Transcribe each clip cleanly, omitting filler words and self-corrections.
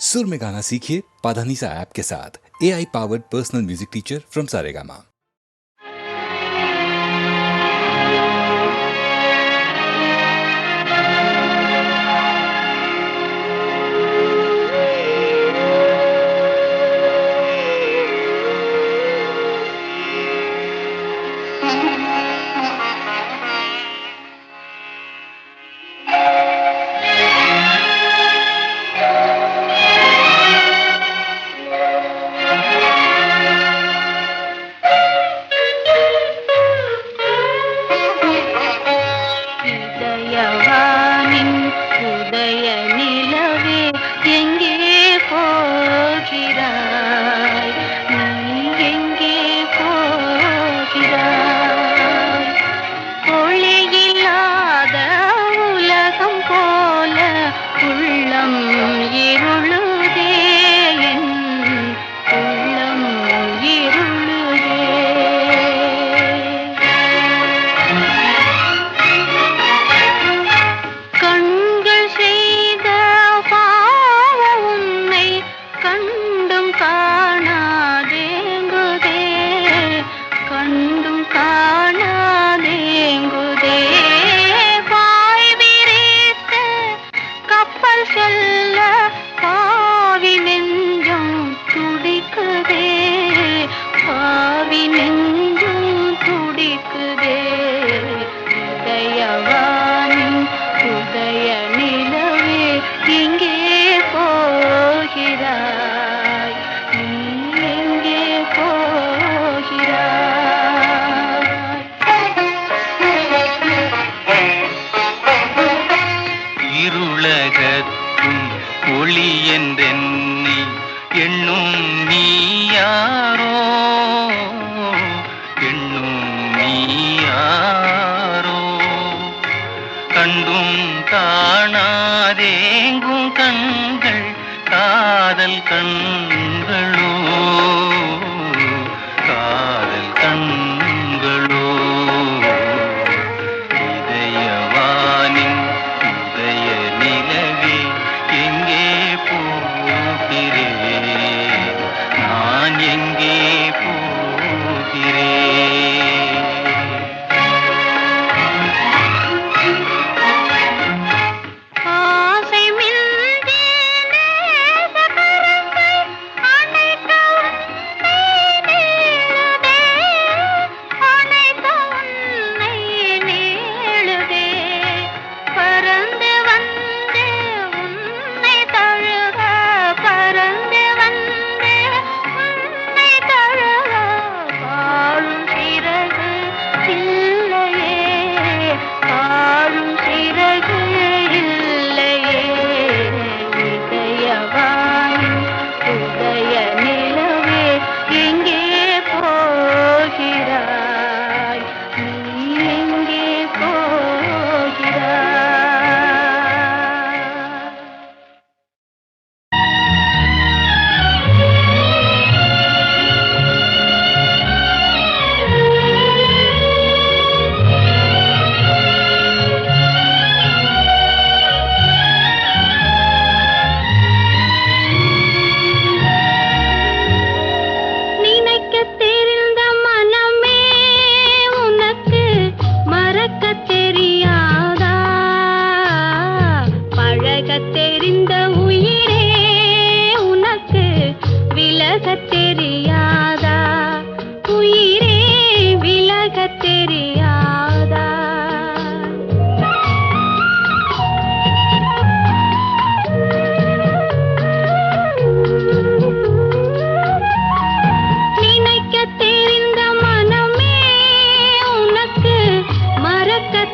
सुर में गाना सीखिए पाधानीसा ऐप के साथ। AI powered personal music teacher from Saregama.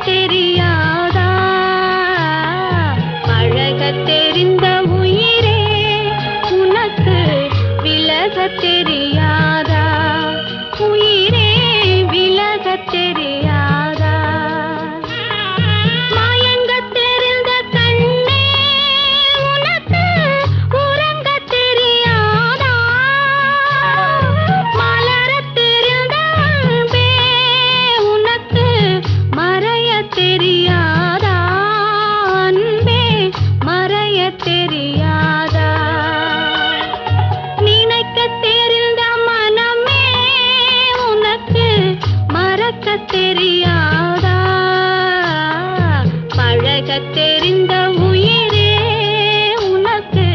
தெரியாதா தெரியாதா பழகத் தெரிந்த உயிரே உனக்கு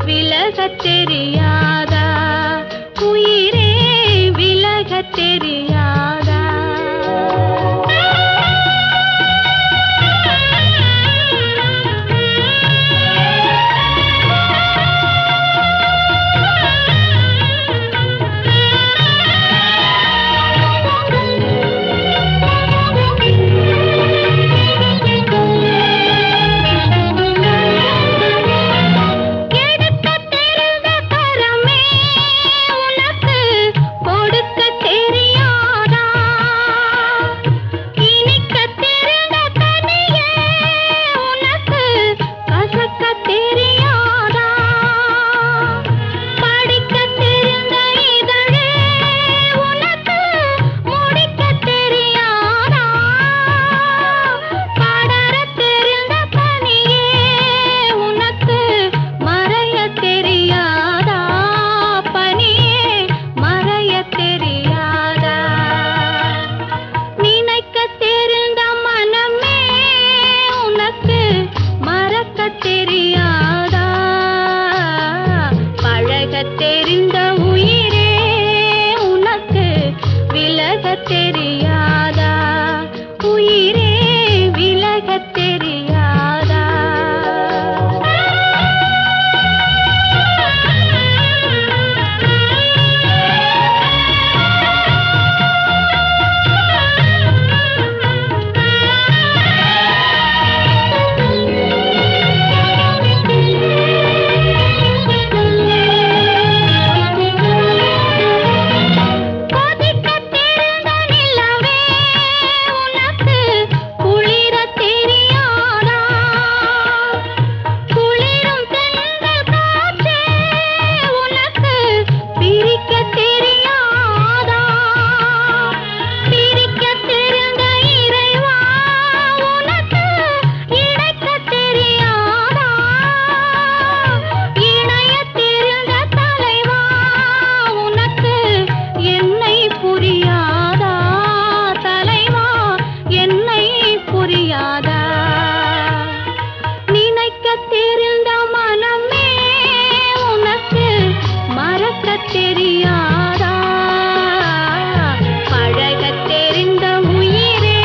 விலகத் தெரியாதா உயிரே விலகத் தெரியாதா தெரிந்த உயிரே உனக்கு விலகத் தெரியாதா உயிரே விலகத் தெரியாதா தெரியாதா பழகத் தெரிந்த உயிரே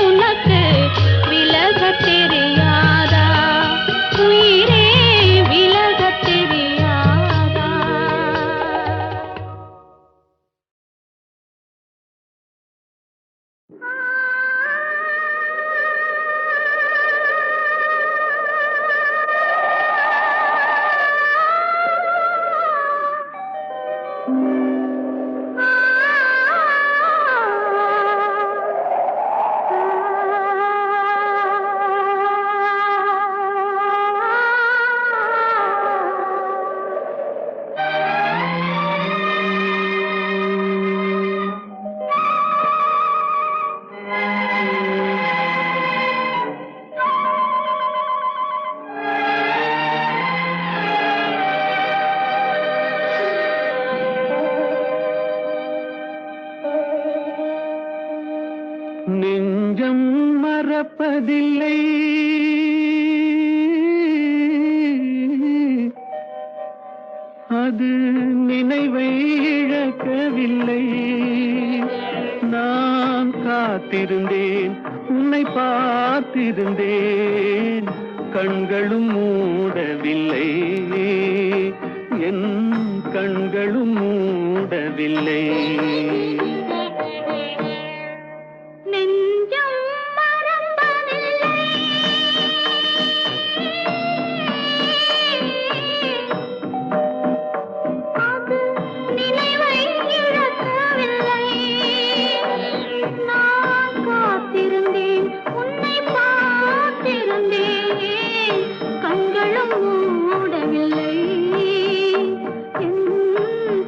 உனக்கு விலகத் தெரியாதா உயிரே விலகத் தெரியாதா நெஞ்சம் மறப்பதில்லை அது நினைவை இழக்கவில்லை நான் காத்திருந்தேன் உன்னை பார்த்திருந்தேன் கண்களும் மூடவில்லை என் கண்களும் மூடவில்லை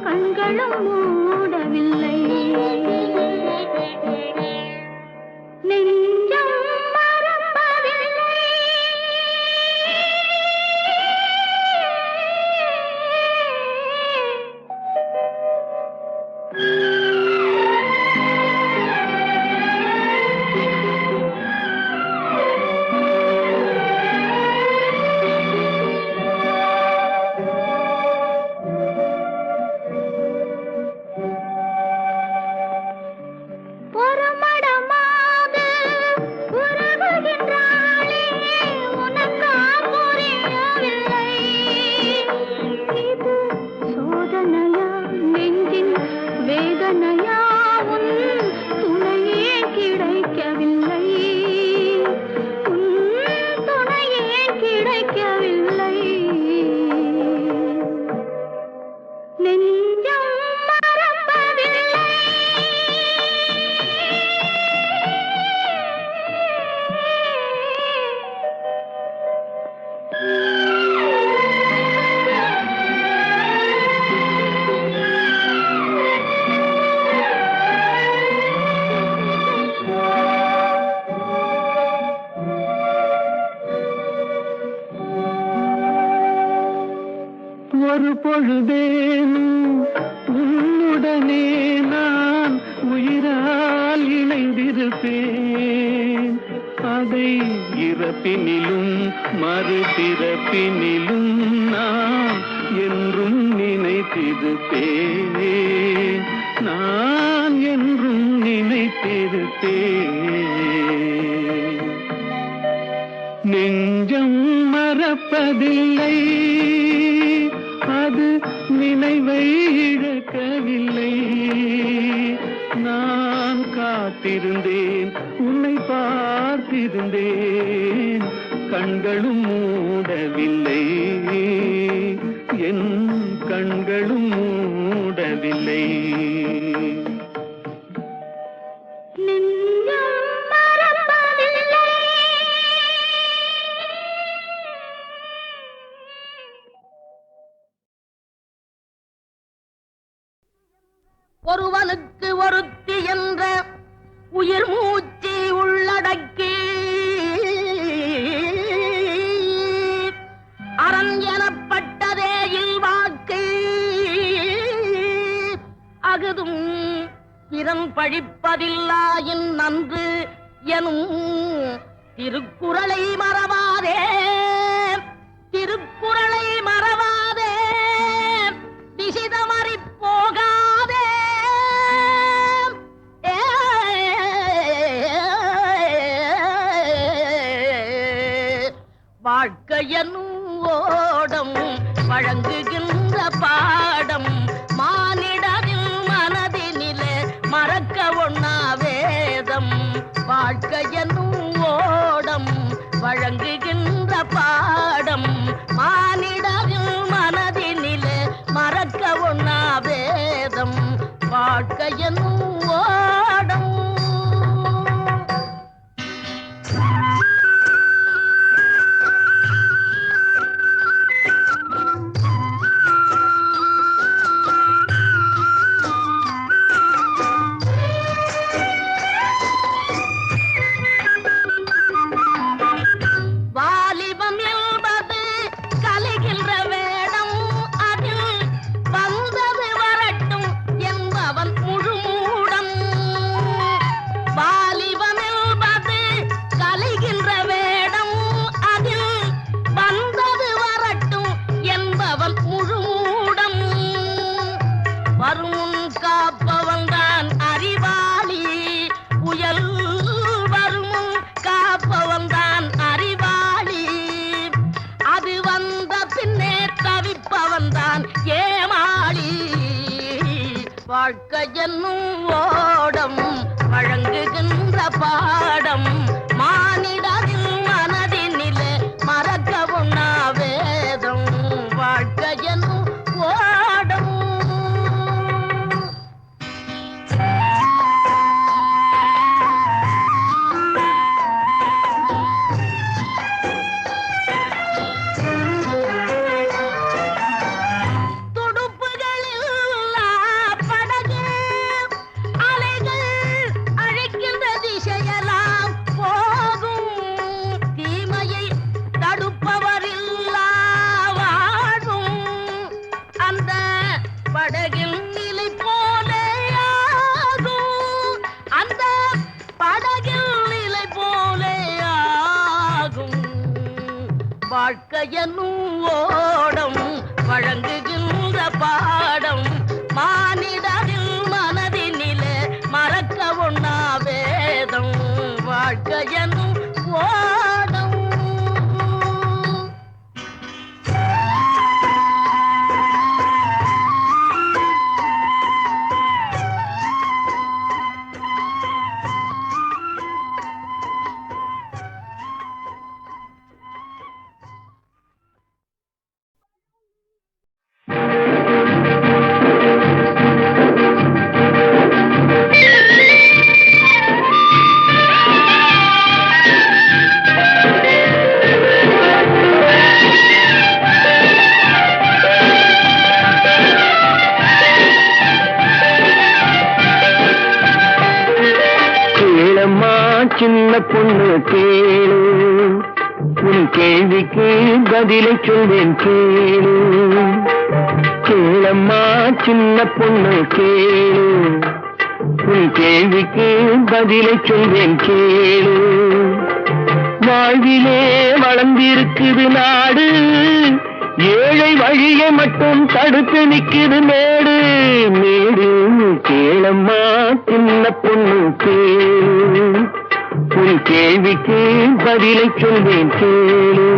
கண்களும் மூடவில்லை ஒரு பொழுதேனும் உன்னுடனே நான் உயிரால் இணைந்திருப்பேன். அதை இறப்பினிலும் மறுபிறப்பினிலும் நான் என்றும் நினைத்திருப்பேன். நான் என்றும் நினைத்திருப்பேன். நெஞ்சம் மறப்பதில்லை, அது நினைவை இழக்கவில்லை. நான் காத்திருந்தேன், உன்னை பார்த்திருந்தேன், கண்களும் மூடவில்லை, என் கண்களும் மூடவில்லை. ஒருவனுக்கு ஒருத்தி என்ற உயிர் மூச்சு உள்ளடக்கி அரண் எனப்பட்டதே இல்வாக்கு அகுதும் பிறன் பழிப்பதில்லாயின் நன்று எனும் திருக்குறளை மறவாதே, திருக்குறளை மறவாதே, திசிதமறி போகாதே. வாழ்க்கையனும் ஓடம் வழங்குகின்ற பாடம் மானிடரின் மனதினிலே மறக்க ஒண்ணா வேதம். வாழ்க்கையனும் ஓடம் வழங்குகின்ற பாடம் மானிடரின் மனதினிலே மறக்க ஒண்ணா வேதம். வாழ்க்கையனும் ஓடம். வாழ்க்கையென்னும் ஓடம் வழங்குகின்ற பாடம் மானிடரின் மனதினிலே மறக்க ஒண்ணா வேதம். வாழ்க்கையென்னும் ஓடம். வாழ்க்கையென்னும் ஓடம் வழங்குகின்ற பாடம் மானிடரின் மனதினிலே மறக்க ஒண்ணா வேதம். வாழ்க்கையென்னும் ஓடம். சின்ன பொண்ணு கேளு, உன் கேள்விக்கு பதிலை சொல்வேன் கேளு. கேளம்மா சின்ன பொண்ணு கேளு, உன் கேள்விக்கு பதிலை சொல்வேன் கேளு. வாழ்விலே வளர்ந்திருக்குது நாடு, ஏழை வழியை மட்டும் தடுத்து நிக்குது மேடு மேடு. கேளம்மா சின்ன பொண்ணு கேளு, உன் கேள்விக்கு பதிலை சொல்வேன் கேளு.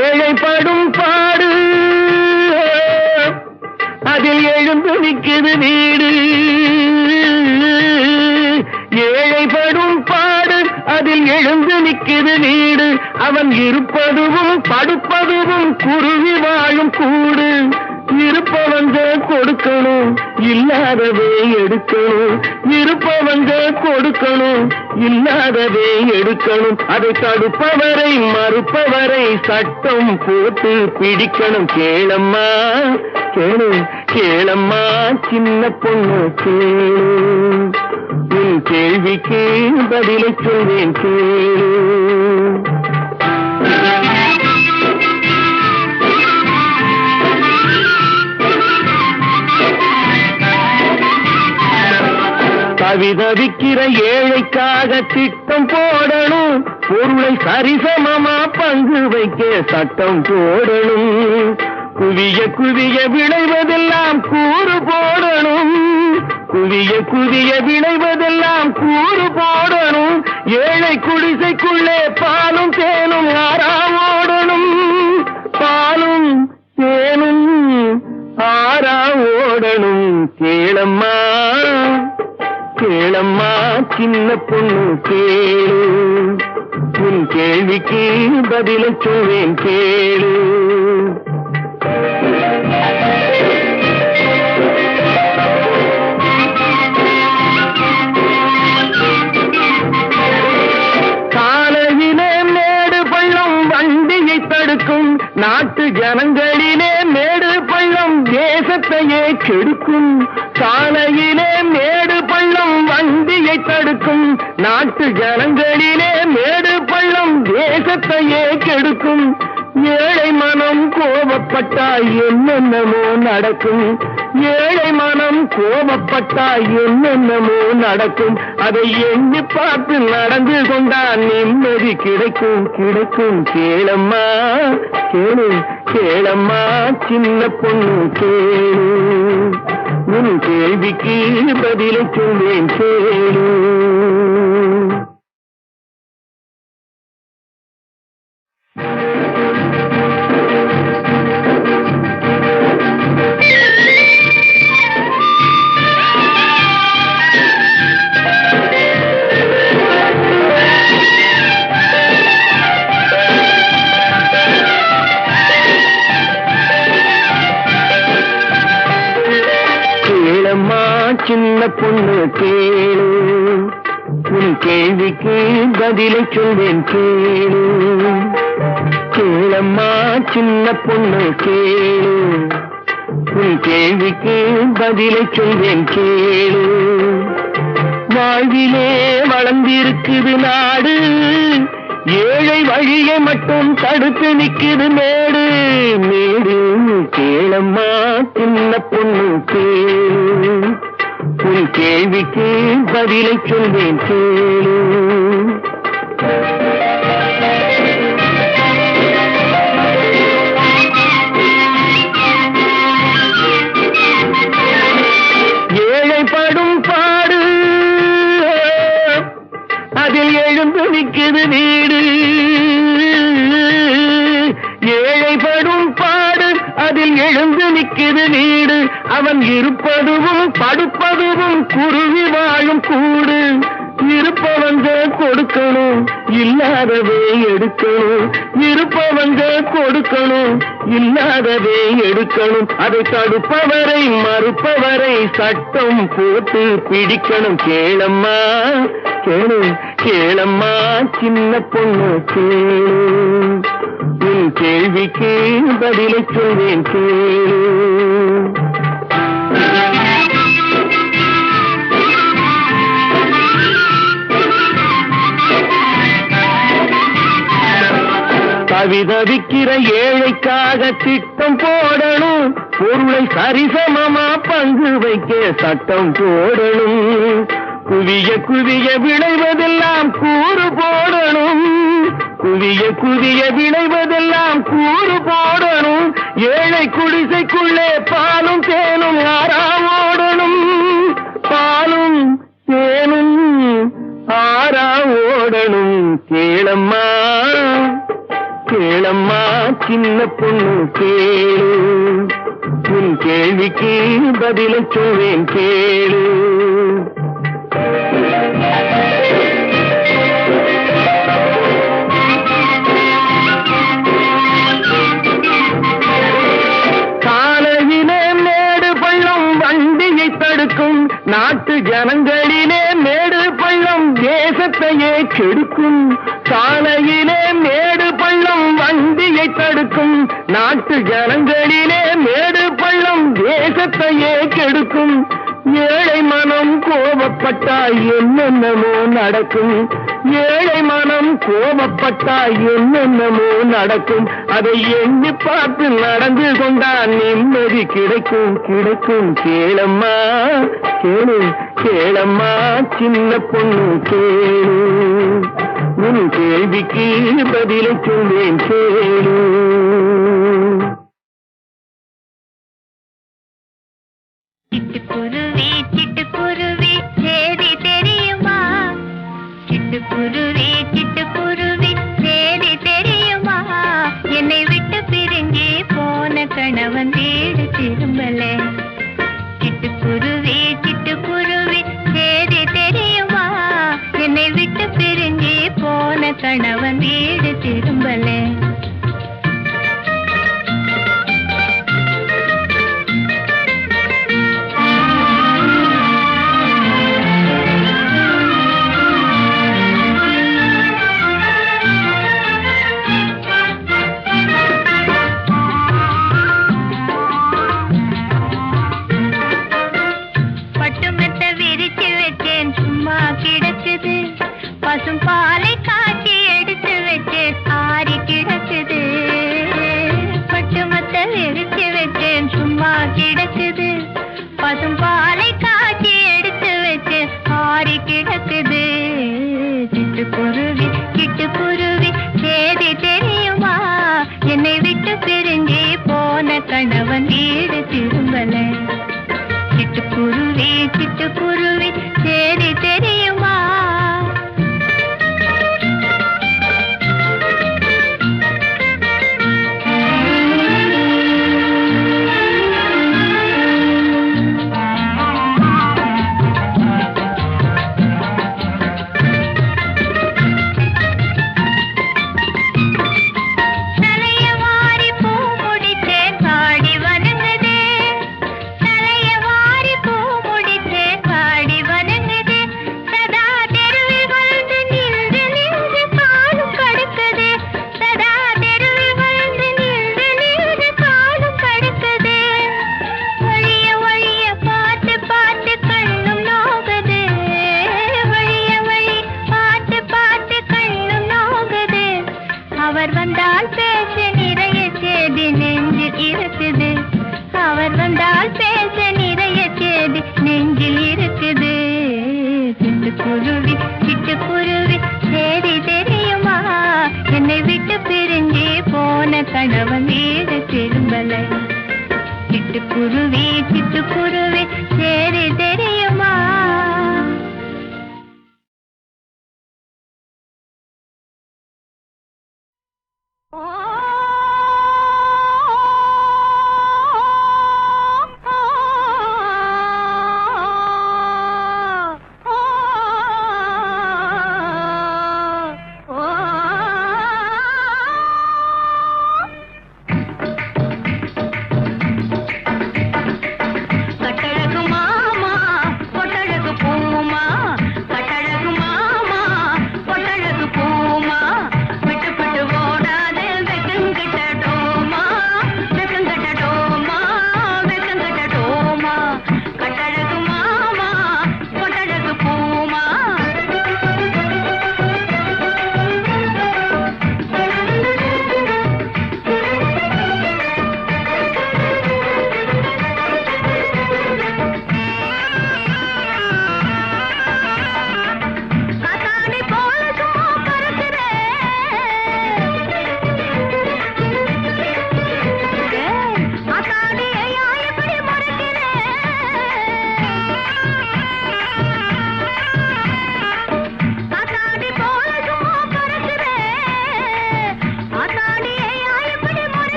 ஏழைப்படும் பாடு அதில் எழுந்து நிற்குது வீடு, ஏழைப்படும் பாடு அதில் எழுந்து நிற்குது வீடு. அவன் இருப்பதுவும் படுப்பதுவும் குருவி வாழும் கூடு. இருப்பவங்க கொடுக்கணும், இல்லாதவே எடுக்கணும். இருப்பவங்க கொடுக்கணும், இல்லாதவே எடுக்கணும். அதை தடுப்பவரை மறுப்பவரை சட்டம் போட்டு பிடிக்கணும். கேளம்மா கேளு, கேளம்மா சின்ன பொண்ணு கேளு, உன் கேள்விக்கு பதிலை சொல்வேன் கேளு. தவிதவிக்கிற ஏழைக்காக திட்டம் போடணும், பொருளை சரிசமமா பங்கு வைக்க சட்டம் போடணும். குவிய குவிய விளைவதெல்லாம் கூறு போடணும், குவிய குவிய விளைவதெல்லாம் கூறு போடணும். ஏழை குடிசைக்குள்ளே பாலும் தேனும் ஆறா ஓடணும், பாலும் தேனும் ஆறா ஓடணும். கேளம்மா கேளம்மா சின்ன பொண்ணு கேளு, உன் கேள்விக்கு பதிலை சொல்வேன் கேளு. காலையிலே மேடு பள்ளம் வண்டியை தடுக்கும், நாட்டு ஜனங்களிலே மேடு பள்ளம் தேசத்தையே கெடுக்கும். சாலையிலே மேடு பள்ளம் வண்டியை தடுக்கும், நாட்டு ஜனங்களிலே மேடு பள்ளம் தேசத்தையே கெடுக்கும். ஏழை மனம் கோபப்பட்டால் என்னென்னமோ நடக்கும், ஏழை மனம் கோபப்பட்டால் என்னென்னமோ நடக்கும். அதை எண்ணி பார்த்து நடந்து கொண்டால் நிம்மதி கிடைக்கும் கிடைக்கும். கேளம்மா கேளு, கேளம்மா சின்ன பொண்ணு கேளு, உன் கேள்விக்கு பதிலை சொல்வேன் கேளு. சின்ன பொண்ணு கேளு, உன் கேள்விக்கு பதிலை சொல்வேன் கேளு. கேளம்மா சின்ன பொண்ணு கேளு, உன் கேள்விக்கு பதிலை சொல்வேன் கேளு. வாழ்விலே வளர்ந்திருக்குது நாடு, ஏழை வழியை மட்டும் தடுத்து நிக்குது மேடு மேடு. கேளம்மா சின்ன பொண்ணு கேளு, உன் கேள்விக்கு பதிலை சொல்வேன் கேளு. ஏழைப்படும் பாடு அதில் எழுந்து நிற்குது வீடு, ஏழைப்படும் பாடு அதில் எழுந்து நிற்குது வீடு. அவன் இருப்பதுவும் படுப்பதுவும் குருவி வாழும் கூடு. இருப்பவங்க கொடுக்கணும், இல்லாதவே எடுக்கணும். இருப்பவங்க கொடுக்கணும், இல்லாதவே எடுக்கணும். அதை தடுப்பவரை மறுப்பவரை சட்டம் போட்டு பிடிக்கணும். கேளம்மா கேளு, கேளம்மா சின்ன பொண்ணு கேளு, உன் கேள்விக்கு பதிலை சொல்வேன் கேளு. தவிக்கிற ஏழைக்காக திட்டம் போடணும், பொருளை சரிசமமா பங்கு வைக்க சட்டம் போடணும். குவிய குவிய விளைவதெல்லாம் கூறு போடணும், குவிய குவிய விளைவதெல்லாம் கூறு போடணும். ஏழை குடிசைக்குள்ளே பாலும் தேனும் ஆறா ஓடணும், பாலும் தேனும் ஆறா ஓடணும். கேளம்மா கேளம்மா சின்ன பொண்ணு கேளு, உன் கேள்விக்கு பதில சொல்வேன் கேளு. காலையிலே மேடு பள்ளம் வண்டியை தடுக்கும், நாட்டு ஜனங்களிலே மேடு பள்ளம் தேசத்தையே கெடுக்கும். சாலையிலே மேடு பள்ளம் வண்டியை தடுக்கும், நாட்டு ஜனங்களிலே மேடு பள்ளம் தேசத்தையே கெடுக்கும். ஏழை மனம் கோபப்பட்டால் என்னென்னமோ நடக்கும், ஏழை மனம் கோபப்பட்டால் என்னென்னமோ நடக்கும். அதை எண்ணி பார்த்து நடந்து கொண்டால் நிம்மதி கிடைக்கும் கிடைக்கும். கேளம்மா கேளு கேளம்மா சின்ன பொண்ணு கேளு, உன் கேள்விக்கு பதிலை சொல்வேன் கேளு. சிட்டுக்குரு